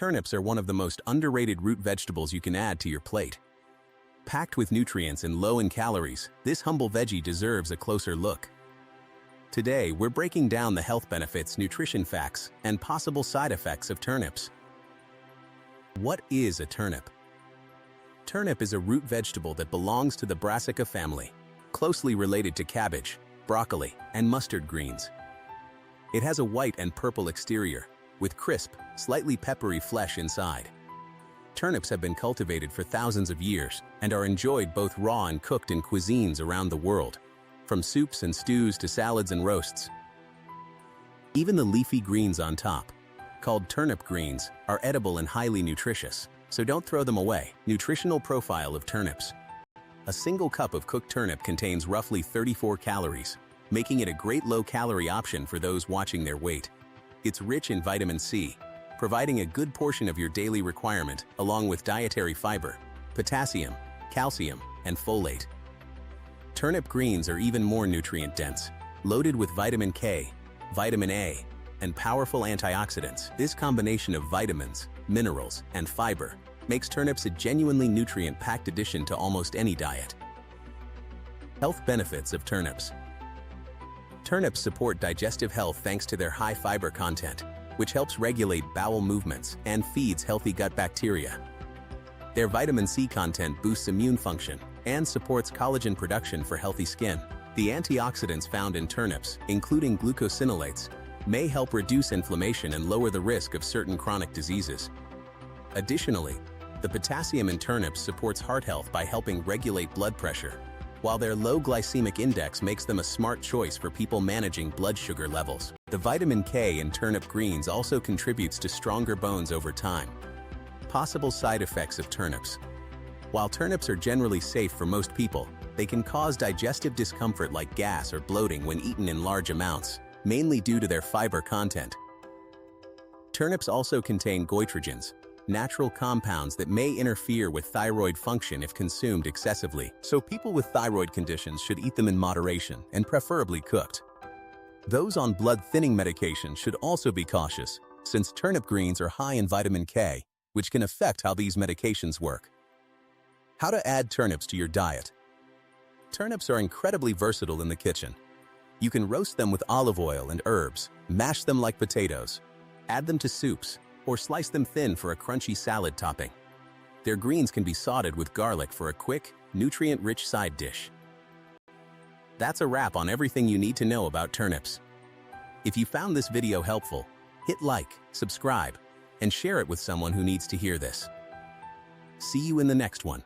Turnips are one of the most underrated root vegetables you can add to your plate. Packed with nutrients and low in calories, this humble veggie deserves a closer look. Today, we're breaking down the health benefits, nutrition facts, and possible side effects of turnips. What is a turnip? Turnip is a root vegetable that belongs to the Brassica family, closely related to cabbage, broccoli, and mustard greens. It has a white and purple exterior, with crisp, slightly peppery flesh inside. Turnips have been cultivated for thousands of years and are enjoyed both raw and cooked in cuisines around the world, from soups and stews to salads and roasts. Even the leafy greens on top, called turnip greens, are edible and highly nutritious, so don't throw them away. Nutritional profile of turnips. A single cup of cooked turnip contains roughly 34 calories, making it a great low-calorie option for those watching their weight. It's rich in vitamin C, providing a good portion of your daily requirement, along with dietary fiber, potassium, calcium, and folate. Turnip greens are even more nutrient-dense, loaded with vitamin K, vitamin A, and powerful antioxidants. This combination of vitamins, minerals, and fiber makes turnips a genuinely nutrient-packed addition to almost any diet. Health benefits of turnips. Turnips support digestive health thanks to their high fiber content, which helps regulate bowel movements and feeds healthy gut bacteria. Their vitamin C content boosts immune function and supports collagen production for healthy skin. The antioxidants found in turnips, including glucosinolates, may help reduce inflammation and lower the risk of certain chronic diseases. Additionally, the potassium in turnips supports heart health by helping regulate blood pressure, while their low glycemic index makes them a smart choice for people managing blood sugar levels. The vitamin K in turnip greens also contributes to stronger bones over time. Possible side effects of turnips. While turnips are generally safe for most people, they can cause digestive discomfort like gas or bloating when eaten in large amounts, mainly due to their fiber content. Turnips also contain goitrogens, natural compounds that may interfere with thyroid function if consumed excessively, so people with thyroid conditions should eat them in moderation and preferably cooked. Those on blood-thinning medication should also be cautious, since turnip greens are high in vitamin K, which can affect how these medications work. How to add turnips to your diet. Turnips are incredibly versatile in the kitchen. You can roast them with olive oil and herbs, mash them like potatoes, add them to soups, or slice them thin for a crunchy salad topping. Their greens can be sauteed with garlic for a quick, nutrient-rich side dish. That's a wrap on everything you need to know about turnips. If you found this video helpful, hit like, subscribe, and share it with someone who needs to hear this. See you in the next one.